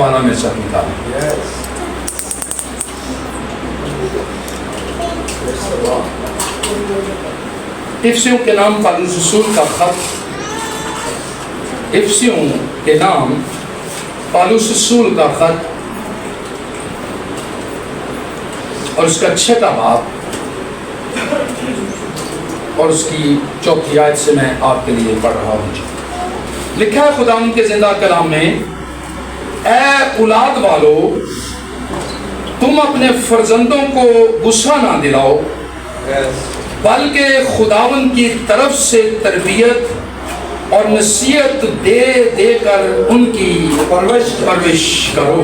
वाला मेरे साथ निकाले। इफिसियों के नाम पौलुस रसूल का खत, इफिसियों के नाम पौलुस रसूल का खत और उसका 6वां बाब और उसकी 4थी आयत से मैं आपके लिए पढ़ रहा हूँ। लिखा है खुदा के जिंदा कलाम में, ऐ औलाद वालों, तुम अपने फर्जंदों को गुस्सा ना दिलाओ, बल्कि खुदावन की तरफ से तरबियत और नसीहत दे देकर उनकी परवरिश करो।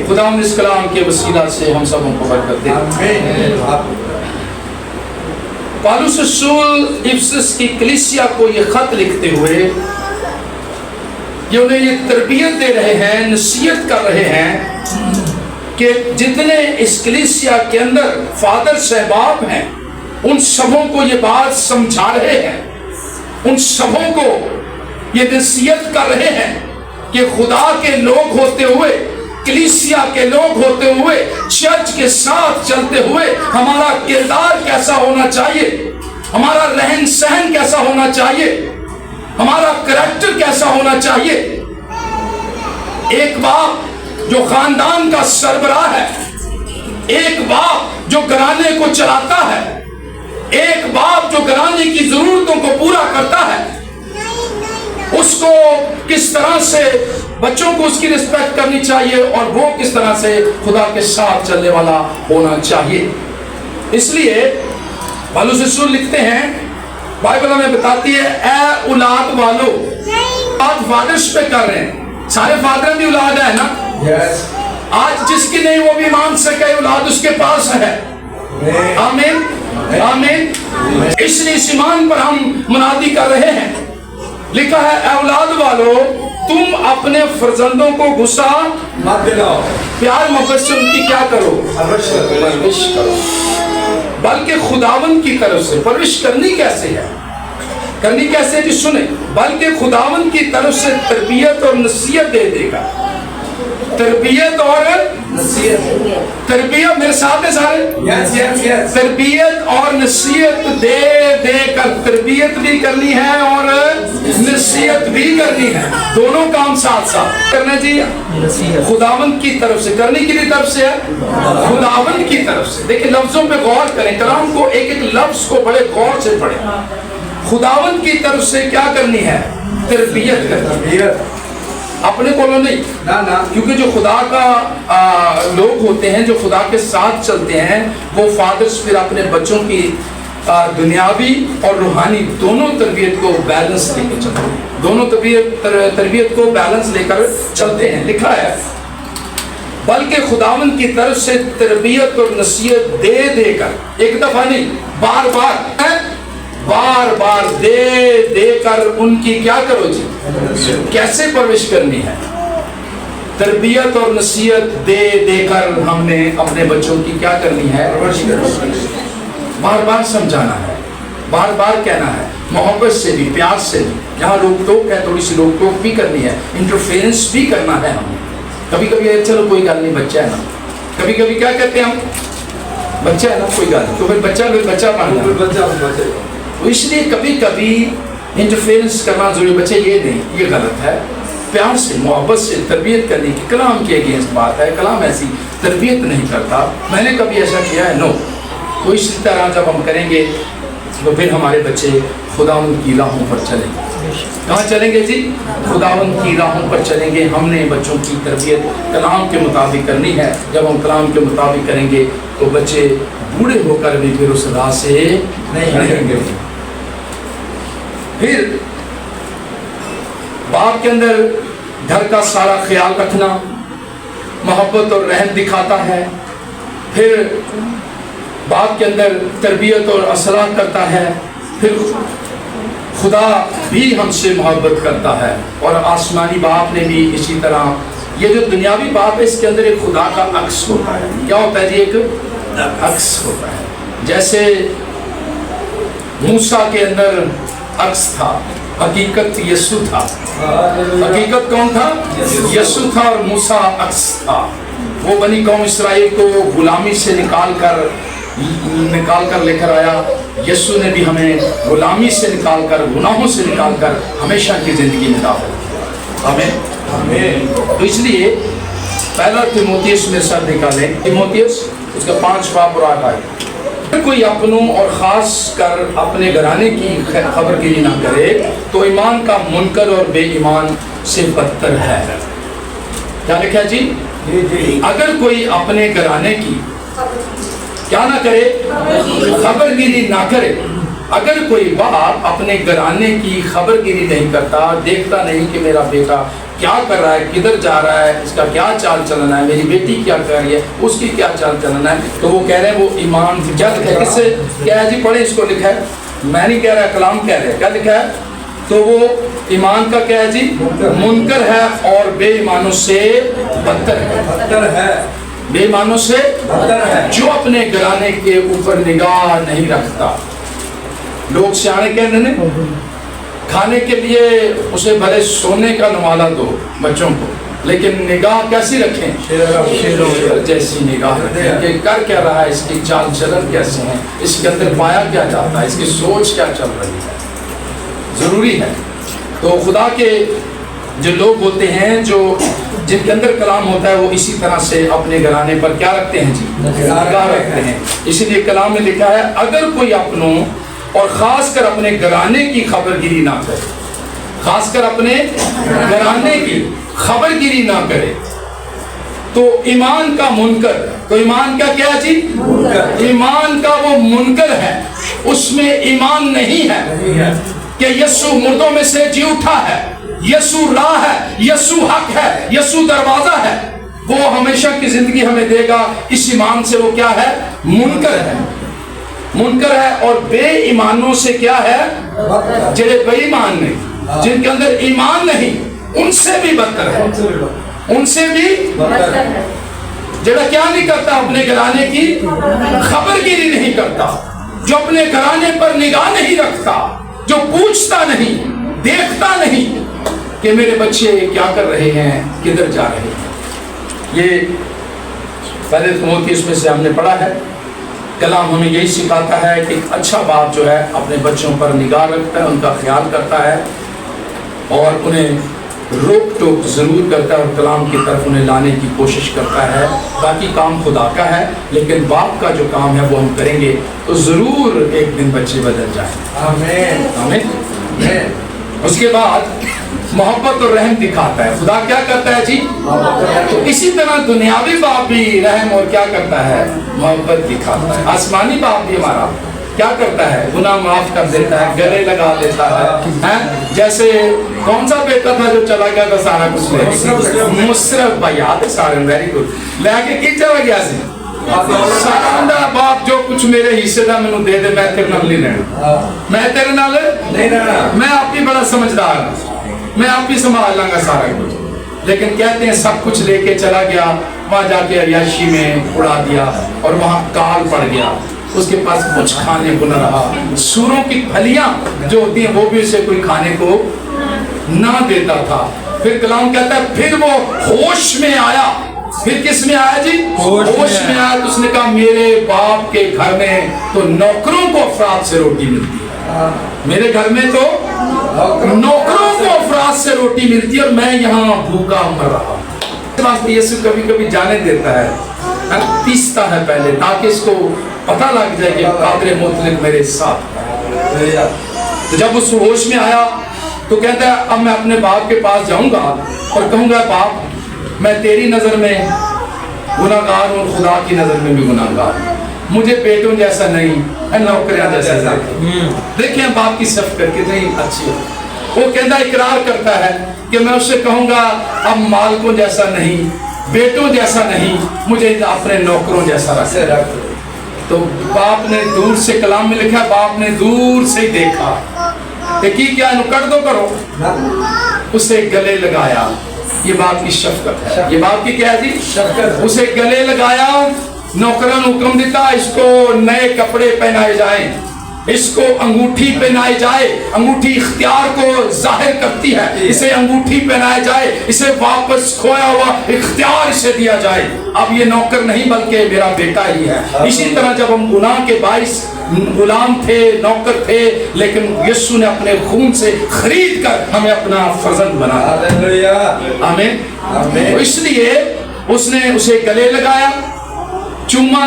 खुदा इस कलाम के वसीला से हम सबों को बरकत दे। पौलुस रसूल इफिसस की कलीसिया को ये खत लिखते हुए ये उन्हें ये तरबियत दे रहे हैं, नसीहत कर रहे हैं कि जितने इस कलीसिया के अंदर फादर सहबाब हैं, उन सबों को ये बात समझा रहे हैं, उन सबों को ये नसीहत कर रहे हैं कि खुदा के लोग होते हुए, कलीसिया के लोग होते हुए, चर्च के साथ चलते हुए हमारा किरदार कैसा होना चाहिए, हमारा रहन सहन कैसा होना चाहिए, हमारा करैक्टर कैसा होना चाहिए। एक बाप जो खानदान का सरबराह है, एक बाप जो घराने को चलाता है, एक बाप जो घराने की जरूरतों को पूरा करता है, उसको किस तरह से बच्चों को उसकी रिस्पेक्ट करनी चाहिए और वो किस तरह से खुदा के साथ चलने वाला होना चाहिए। इसलिए पौलुस रसूल लिखते हैं, बाइबल हमें बताती है, ऐ औलाद वालों, बात फादर्स पे कर रहे हैं। सारे फादर भी औलाद है ना? yes. आज जिसकी नहीं वो भी मान सके औलाद उसके पास है। आमीन आमीन। इसलिए इस ईमान पर हम मुनादी कर रहे हैं। लिखा है, ऐ औलाद वालों, तुम अपने फर्जंदों को गुस्सा मत दिलाओ, प्यार मोहब्बत से उनकी क्या करो, परवरिश करो, बल्कि खुदावन की तरफ से। परवरिश करनी कैसे है, करनी कैसे जी? सुने, बल्कि खुदावन की तरफ से तरबियत और नसीहत दे देगा। तरबियत और नसीहत, तरबियत मेरे साथ है सारे, yes. तरबियत और नसीहत दे देकर, तरबियत भी करनी है और नसीहत भी करनी है, दोनों काम साथ साथ करना चाहिए। खुदावंद की तरफ से, करने की भी तरफ से है, खुदावंद की तरफ से। देखिए लफ्जों पे गौर करें, कलाम को एक एक लफ्ज को बड़े गौर से पढ़ें। खुदावंद की तरफ से क्या करनी है? तरबियत करनी है, अपने को नहीं ना, क्योंकि जो खुदा का लोग होते हैं, जो खुदा के साथ चलते हैं, वो फादर्स फिर अपने बच्चों की दुनियावी और रूहानी दोनों तरबियत को बैलेंस लेकर चलते हैं, दोनों तरबियत को बैलेंस लेकर चलते हैं। लिखा है, बल्कि खुदावंद की तरफ से तरबियत और नसीहत दे देकर, एक दफा नहीं, बार बार दे देकर उनकी क्या करो जी? कैसे परवरिश करनी है? तरबियत और नसीहत दे देकर हमने अपने बच्चों की क्या करनी है? परवरिश। बार बार समझाना है, बार बार कहना है, मोहब्बत से भी, प्यार से भी। जहाँ रोक टोक है, थोड़ी सी रोक टोक भी करनी है, इंटरफेरेंस भी करना है हमें। कभी कभी चलो कोई गल नहीं, बच्चा है ना, कभी कभी क्या कहते हैं हम, बच्चा है ना, कोई गल नहीं, तो फिर बच्चा मानना। तो इसलिए कभी कभी इंटरफेरेंस करना जरूरी। बच्चे ये नहीं, ये गलत है। प्यार से, मोहब्बत से तरबियत करने की, कलाम के अगेंस्ट बात है, कलाम ऐसी तरबियत नहीं करता। मैंने कभी ऐसा किया है? नो। तो इसी तरह जब हम करेंगे तो फिर हमारे बच्चे खुदावंद की राहों पर चलेंगे। कहाँ चलेंगे जी? खुदावंद की राहों पर चलेंगे। हमने बच्चों की तरबियत कलाम के मुताबिक करनी है। जब हम कलाम के मुताबिक करेंगे तो बच्चे बूढ़े होकर भी फिर उस राह से नहीं हटेंगे। फिर बाप के अंदर घर का सारा ख्याल रखना, मोहब्बत और रहम दिखाता है। फिर बाप के अंदर तरबियत और असरात करता है। फिर खुदा भी हमसे मोहब्बत करता है और आसमानी बाप ने भी इसी तरह। ये जो दुनियावी बाप है, इसके अंदर एक खुदा का अक्स होता है। क्या होता है जी? एक अक्स होता है। जैसे मूसा के अंदर अक्स था, हकीकत यीशु था। हकीकत कौन था? यीशु था और मूसा अक्स था। वो बनी कौम इस्राएल को गुलामी से निकाल कर लेकर आया। यीशु ने भी हमें गुलामी से निकाल कर, गुनाहों से निकाल कर हमेशा की जिंदगी में दाखिल किया। आमीन। तो इसलिए पहला तीमुथियुस में सर निकालें, तीमुथियुस उसका 5 बाब और 8 आयत। कोई अपनों और खास कर अपने घराने की खबरगिरी ना करे तो ईमान का मुनकर और बेईमान से बदतर है। क्या लिखा है जी? अगर कोई अपने घराने की क्या ना करे, खबरगिरी ना करे। अगर कोई बाप अपने घराने की खबरगिरी नहीं करता, देखता नहीं कि मेरा बेटा क्या कर रहा है, किधर जा रहा है, इसका क्या चाल चलन है, मेरी बेटी क्या कर रही है, उसकी क्या चाल चलन है, तो वो कह रहे हैं वो ईमान क्या लिखा है? किससे क्या है जी? पढ़े इसको। लिखा है, मैं नहीं कह रहा, कलाम कह रहे हैं। क्या लिखा है? तो वो ईमान का क्या है जी? मुनकर है और बेईमानों से बदतर है। बेईमानों से बदतर है जो अपने घराने के ऊपर निगाह नहीं रखता। लोग सियाने कहते हैं खाने के लिए उसे भले सोने का नवाला दो बच्चों को, लेकिन निगाह कैसी रखें? शेरों जैसी निगाह रखें कि कर क्या रहा है, इसकी चाल चलन कैसे है, इसके अंदर पाया क्या जाता है, इसकी सोच क्या चल रही है। जरूरी है। तो खुदा के जो लोग होते हैं, जो जिनके अंदर कलाम होता है, वो इसी तरह से अपने घराने पर क्या रखते हैं जी? निगाह रखते हैं। इसीलिए कलाम में लिखा है, अगर कोई अपनों और खासकर अपने घराने की खबरगिरी ना करे, खासकर अपने घराने की खबरगिरी ना करे तो ईमान का मुनकर, तो ईमान का क्या जी? ईमान का वो मुनकर है, उसमें ईमान नहीं है कि यीशु मुर्दों में से जी उठा है, यीशु राह है, यीशु हक है, यीशु दरवाजा है। वो हमेशा की जिंदगी हमें देगा। इस ईमान से वो क्या है? मुनकर है, मुनकर है। और बेईमानों से क्या है? जेड़े बेईमान नहीं, जिनके अंदर ईमान नहीं, उनसे भी बदतर है, उनसे भी बदतर है। जेड़ा क्या नहीं करता? अपने घराने की खबरगिरी नहीं करता, जो अपने घराने पर निगाह नहीं रखता, जो पूछता नहीं, देखता नहीं कि मेरे बच्चे क्या कर रहे हैं, किधर जा रहे हैं। ये पहले तीमुथियुस में से हमने पढ़ा है। कलाम हमें यही सिखाता है कि अच्छा बाप जो है अपने बच्चों पर निगाह रखता है, उनका ख्याल करता है और उन्हें रोक टोक ज़रूर करता है और कलाम की तरफ उन्हें लाने की कोशिश करता है। बाकी काम खुदा का है, लेकिन बाप का जो काम है वो हम करेंगे तो ज़रूर एक दिन बच्चे बदल जाएंगे। आमीन आमीन। उसके बाद मोहब्बत और रहम दिखाता है। खुदा क्या करता है जी? तो इसी तरह दुनियावी बाप भी रहम और क्या करता है? मोहब्बत दिखाता है। आसमानी बाप भी हमारा क्या करता है? गुनाह माफ कर देता है, गले लगा देता है। जैसे कौन सा बेटा था जो चला गया था सारा कुछ ले? मुशर्रफ भाई, याद है सारे? Very good. लेके की चला गया सी सारा बाप, जो कुछ मेरे हिस्से का मैनू दे दे, मैं तेरे नाल नहीं रहना, मैं तेरे नाल नहीं रहना, मैं आप ही बड़ा समझदार हूं, मैं आप ही संभाल लांगा सारा कुछ। लेकिन कहते हैं सब कुछ लेके चला गया, वहां जाके अय्याशी में उड़ा दिया और वहां काल पड़ गया। उसके पास कुछ खाने को न रहा। सूरों की फलियां जो होती हैं वो भी उसे कोई खाने को ना देता था। फिर कलाम कहता है फिर वो होश में आया। फिर किस में आया जी? होश में आया। तो उसने कहा मेरे बाप के घर में तो नौकरों को अफराद से रोटी मिलती है, मेरे घर में तो नौकरों को अफराद से रोटी मिलती है और मैं यहाँ भूखा मर रहा हूँ। यीशु कभी कभी जाने देता है, पीसता है पहले, ताकि इसको पता लग जाए कि कादर मुतलक मेरे साथ है। तो जब उस होश में आया तो कहता है अब मैं अपने बाप के पास जाऊंगा और कहूंगा बाप मैं तेरी नजर में गुनाहगार हूँ, खुदा की नजर में भी गुनाहगार हूँ, मुझे बेटों जैसा नहीं, नौकरियां जैसा। देखें बाप की शफ़क़त कितनी अच्छी है। वो कहता इकरार करता है कि मैं उससे कहूंगा अब मालकों जैसा नहीं, बेटों जैसा नहीं, मुझे अपने नौकरों जैसा रख। तो बाप ने दूर से, कलाम में लिखा, बाप ने दूर से देखा कि क्या कर दो करो, उसे गले लगाया। ये बाप की शफ़क़त है। ये बाप की क्या है जी? शफ़क़त। उसे गले लगाया, नौकरां ने हुक्म दिता इसको नए कपड़े पहनाए जाएं, اس کو انگوٹھی پہنائی جائے. انگوٹھی اختیار کو ظاہر کرتی ہے. اسے انگوٹھی پہنائی جائے, اسے واپس کھویا ہوا اختیار اسے دیا جائے. اب یہ نوکر نہیں بلکہ میرا بیٹا ہی ہے. اسی طرح جب ہم گناہ کے باعث غلام تھے, نوکر تھے, لیکن یسوع نے اپنے خون سے خرید کر ہمیں اپنا فرزند بنایا. آمین. تو اس لیے اس نے اسے گلے لگایا, چوما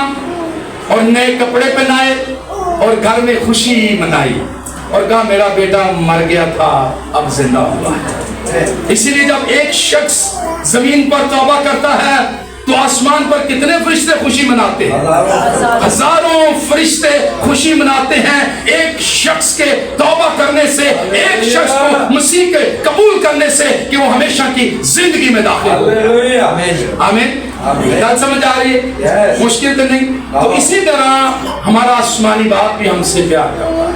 اور نئے کپڑے پہنائے اور گھر میں خوشی منائی اور کہا میرا بیٹا مر گیا تھا اب زندہ ہوا ہے. اسی لیے جب ایک شخص زمین پر توبہ کرتا ہے تو آسمان پر کتنے فرشتے خوشی مناتے ہیں؟ ہزاروں فرشتے خوشی مناتے ہیں ایک شخص کے توبہ کرنے سے, ایک شخص کو مسیح کے قبول کرنے سے کہ وہ ہمیشہ کی زندگی میں داخل ہو. آمین. بات سمجھ آ رہی ہے؟ مشکل تو نہیں. تو اسی طرح ہمارا آسمانی باپ بھی ہم سے پیار کرتا ہے,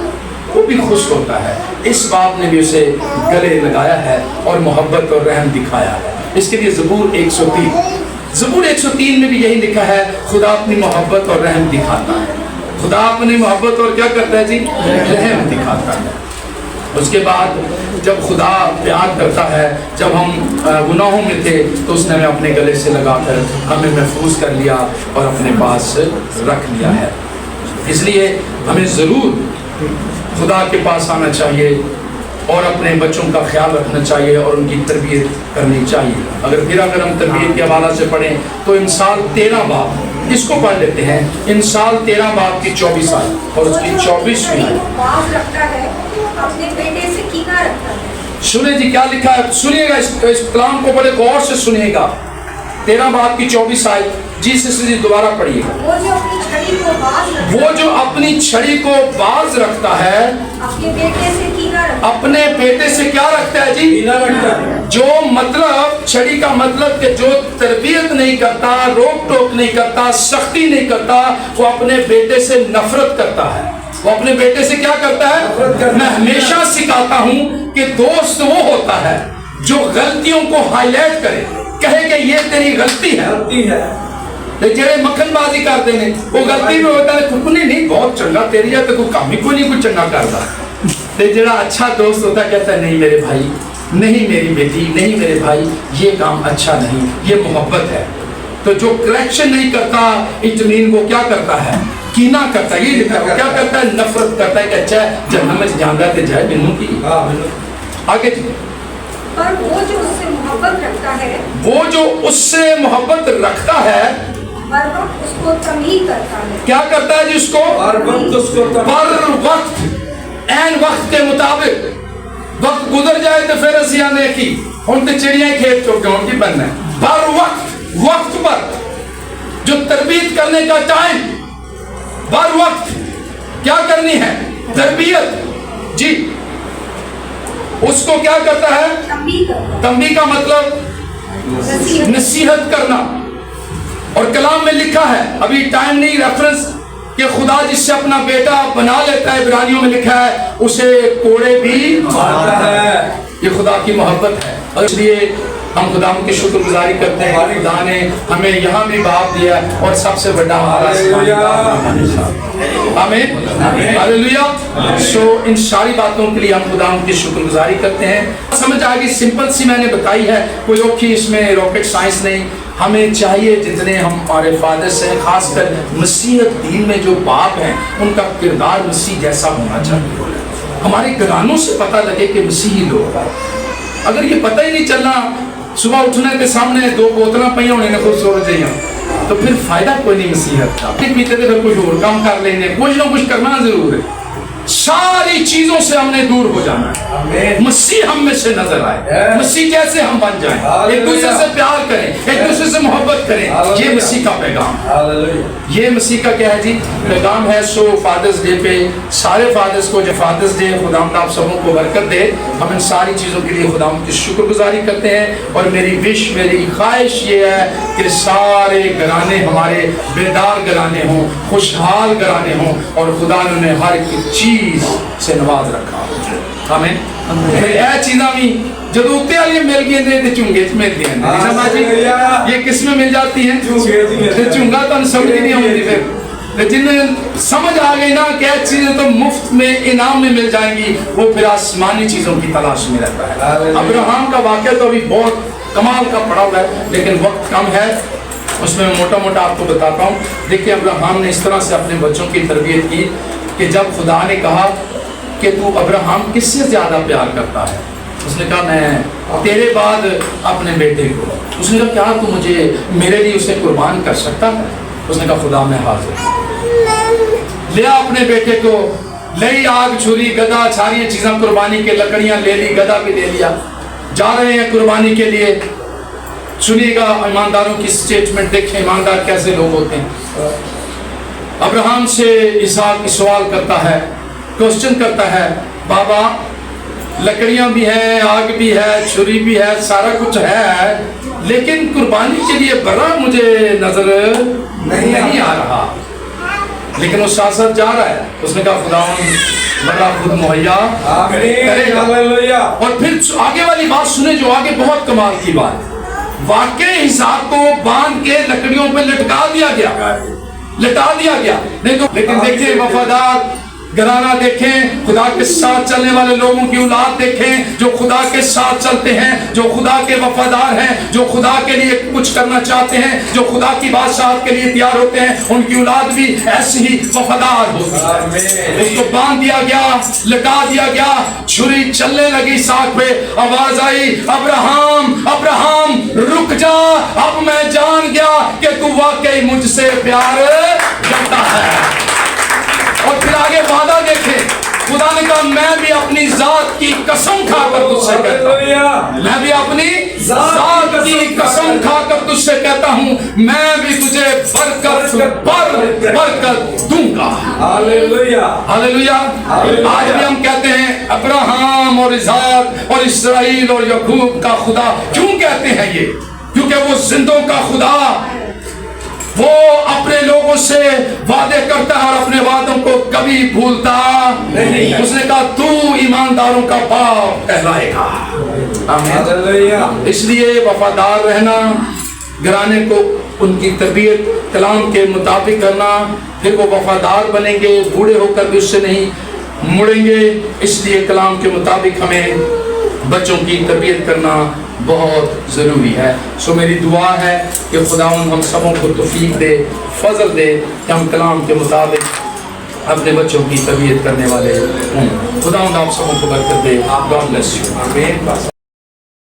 وہ بھی خوش ہوتا ہے. اس باپ نے بھی اسے گلے لگایا ہے اور محبت اور رحم دکھایا ہے. اس کے لیے زبور 103 میں بھی یہی لکھا ہے, خدا اپنی محبت اور رحم دکھاتا ہے. خدا اپنی محبت اور کیا کرتا ہے جی؟ رحم دکھاتا ہے. اس کے بعد جب خدا پیار کرتا ہے, جب ہم گناہوں میں تھے تو اس نے ہمیں اپنے گلے سے لگا کر ہمیں محفوظ کر لیا اور اپنے پاس رکھ لیا ہے. اس لیے ہمیں ضرور خدا کے پاس آنا چاہیے اور اپنے بچوں کا خیال رکھنا چاہیے اور ان کی تربیت کرنی چاہیے. اگر ہم تربیت کے حوالہ سے پڑھیں تو انسان 13 باب اس کو پڑھ لیتے ہیں. انسان 13 باب کی 24 آیت اور اس کی 24ویں آیت. سنیں جی کیا لکھا ہے, سنیے گا, اس کلام کو بڑے غور سے سنیے گا. 13 باب کی 24 آیت جی سے دوبارہ پڑھیے گا. وہ جو اپنی چھڑی کو باز رکھتا ہے اپنے بیٹے سے کیا رکھتا ہے جی؟ جو مطلب چھڑی کا مطلب کہ جو تربیت نہیں کرتا, روک ٹوک نہیں کرتا, سختی نہیں کرتا, وہ اپنے بیٹے سے نفرت کرتا ہے. وہ اپنے بیٹے سے کیا کرتا ہے؟ میں ہمیشہ سکھاتا ہوں کہ دوست وہ ہوتا ہے جو غلطیوں کو ہائی لائٹ کرے, کہے کہ یہ تیری غلطی ہے. جڑے مکھن بازی کرتے ہیں وہ غلطی میں ہوتا ہے کچھ نہیں بہت چنگا تیری ہے تو کوئی کام ہی کوئی نہیں کچھ چنگا کرتا. جڑا اچھا دوست ہوتا ہے کہتا ہے نہیں میرے بھائی, نہیں میری بیٹی, نہیں میرے بھائی, یہ کام اچھا نہیں, یہ محبت ہے. تو جو کریکشن نہیں کرتا اس زمین کو کیا کرتا ہے؟ کینہ کرتا ہے. یہ لکھا ہے کیا کرتا ہے؟ نفرت کرتا ہے کہ اچھا جہنم میں جان رہا ہے جائے بنوں کی. آگے پر وہ جو اس سے محبت رکھتا ہے, وہ جو اس سے محبت رکھتا ہے ہر وقت اس کو تنبیہ کرتا ہے. کیا کرتا ہے جی؟ اس کو ہر وقت این وقت کے مطابق, وقت گزر جائے تو پھر اسی آنے کی ہم تو چڑیاں کھیت چوکے ہوں کی بننا ہے. ہر وقت پر جو تربیت کرنے کا ٹائم, ہر وقت کیا کرنی ہے؟ تربیت جی. اس کو کیا کرتا ہے؟ تنبیہ کا مطلب نصیحت کرنا. اور کلام میں لکھا ہے, ابھی ٹائم نہیں ریفرنس, کہ خدا جس سے اپنا بیٹا بنا لیتا ہے, عبرانیوں میں لکھا ہے اسے کوڑے بھی مارتا ہے. یہ خدا کی محبت ہے. اور اس لیے ہم خدا کی شکر گزاری کرتے ہیں, خدا نے ہمیں یہاں بھی باپ دیا اور سب سے بڑا ہمارا. آمین, ہاللیلویا. سو ان ساری باتوں کے لیے ہم خدا کی شکر گزاری کرتے ہیں. سمجھ آ گئی, سمپل سی میں نے بتائی ہے, کوئی اوکھی اس میں راکٹ سائنس نہیں. ہمیں چاہیے جتنے ہمارے فادرز ہیں, خاص کر مسیحیت دین میں جو باپ ہیں, ان کا کردار مسیح جیسا ہونا چاہیے. ہمارے گھرانوں سے پتہ لگے کہ مسیحی لوگ ہیں. اگر یہ پتہ ہی نہیں چلنا, صبح اٹھنے کے سامنے 2 بوتلاں پہ ہونے نے خود سو جائیں تو پھر فائدہ کوئی نہیں مسیحیت کا. پیتے تھے پھر کچھ اور کام کر لیں گے, کچھ نہ کچھ کرنا ضرور ہے. ساری چیزوں سے ہم نے دور ہو جانا ہے. مسیح ہم میں سے نظر آئے, مسیح کیسے ہم بن جائیں, ایک دوسرے سے پیار کریں, ایک دوسرے سے محبت کریں. یہ مسیح کا پیغام, یہ مسیح کا کیا ہے جی پیغام ہے. سو فادرز ڈے پہ سارے فادرز کو, جو فادرز ڈے خداوند آپ سبوں کو برکت دے. ہم ان ساری چیزوں کے لیے خداوند کی شکر گزاری کرتے ہیں. اور میری خواہش یہ ہے کہ سارے گھرانے ہمارے بیدار گھرانے ہوں, خوشحال گھرانے ہوں, اور خدا نے انہیں ہر ایک چیز سے نواز رکھا. آمین. اے چیزاں بھی جدوتے والی مل گئی تھے چونگے ملتی ہیں. یہ کس میں مل جاتی ہیں؟ چونگا تو سمجھ نہیں آتی. پھر जिन्हें समझ आ गई ना कि ये चीजें तो मुफ्त में इनाम में मिल जाएंगी, वो फिर आसमानी चीजों की तलाश में रहता है। अब्राहम का वाक़या तो अभी बहुत कमाल का पड़ा हुआ है, लेकिन वक्त कम है, उसमें मैं मोटा मोटा आपको बताता हूँ। देखिए अब्राहम ने इस तरह से अपने बच्चों की तरबियत की कि जब खुदा ने कहा कि तू अब्राहम किससे ज़्यादा प्यार करता है, उसने कहा मैं तेरे बाद अपने बेटे को। उसने कहा क्या तू मुझे मेरे लिए उसे कुर्बान कर सकता है? उसने कहा खुदा मैं हाजिर। लिया अपने बेटे को, लई आग छुरी गदा सारी चीज़ें कुर्बानी के, लकड़ियाँ ले ली, गदा भी ले लिया, जा रहे हैं कुर्बानी के लिए। सुनिएगा ईमानदारों की स्टेटमेंट, देखें ईमानदार कैसे लोग होते हैं। अब्राहम से इसहाक सवाल करता है, क्वेश्चन करता है, बाबा लकड़ियां भी हैं, आग भी है, छुरी भी है, सारा कुछ है, लेकिन कुर्बानी के लिए बड़ा मुझे नजर नहीं आ रहा। लेकिन वो साथ साथ जा रहा है। उसने कहा खुदावन बड़ा खुद मुहैया करेगा। और फिर आगे वाली बात सुने, जो आगे बहुत कमाल की बात। वाकई हिसाब को बांध के लकड़ियों पे लटका दिया गया, लटा दिया गया। नहीं तो लेकिन देखिए वफादार घराना देखें, खुदा के साथ चलने वाले लोगों की औलाद देखें, जो खुदा के साथ चलते हैं, जो खुदा के वफादार हैं, जो खुदा के लिए कुछ करना चाहते हैं, जो खुदा की बादशाहत के लिए तैयार होते हैं, उनकी औलाद भी ऐसी ही वफादार होती है। उसको बांध दिया गया, लटा दिया गया, छुरी चलने लगी साथ पे, आवाज आई अब्राहम अब्राहम रुक जा, अब मैं जान गया कि तू वाकई मुझसे प्यार करता है। और फिर आगे वादा देखे, खुदा ने कहा मैं भी अपनी जात की कसम खाकर तुझसे कहता हूं, मैं भी अपनी जात की कसम खाकर तुझसे कहता हूं, मैं भी तुझे बरकत दूंगा। Hallelujah hallelujah. आज भी हम कहते हैं अब्राहम और इसहाक और इस्राइल और याकूब का खुदा। क्यों कहते हैं ये? क्योंकि वो जिंदों का खुदा, वो अपने लोगों से वादे करता है और अपने वादों को कभी भूलता नहीं। उसने कहा तू ईमानदारों का बाप कहलाएगा। आमीन। इसलिए वफादार रहना, घराने को उनकी तरबियत कलाम के मुताबिक करना, फिर वो वफादार बनेंगे, बूढ़े होकर भी उससे नहीं मुड़ेंगे। इसलिए कलाम के मुताबिक हमें बच्चों की तरबियत करना बहुत ज़रूरी है। सो मेरी दुआ है कि खुदावंद हम सबों को तौफीक दे, फजल दे कि हम कलाम के मुताबिक अपने बच्चों की तरबियत करने वाले हों। खुदावंद आप सबों को बरकत दे। God bless you. आमीन।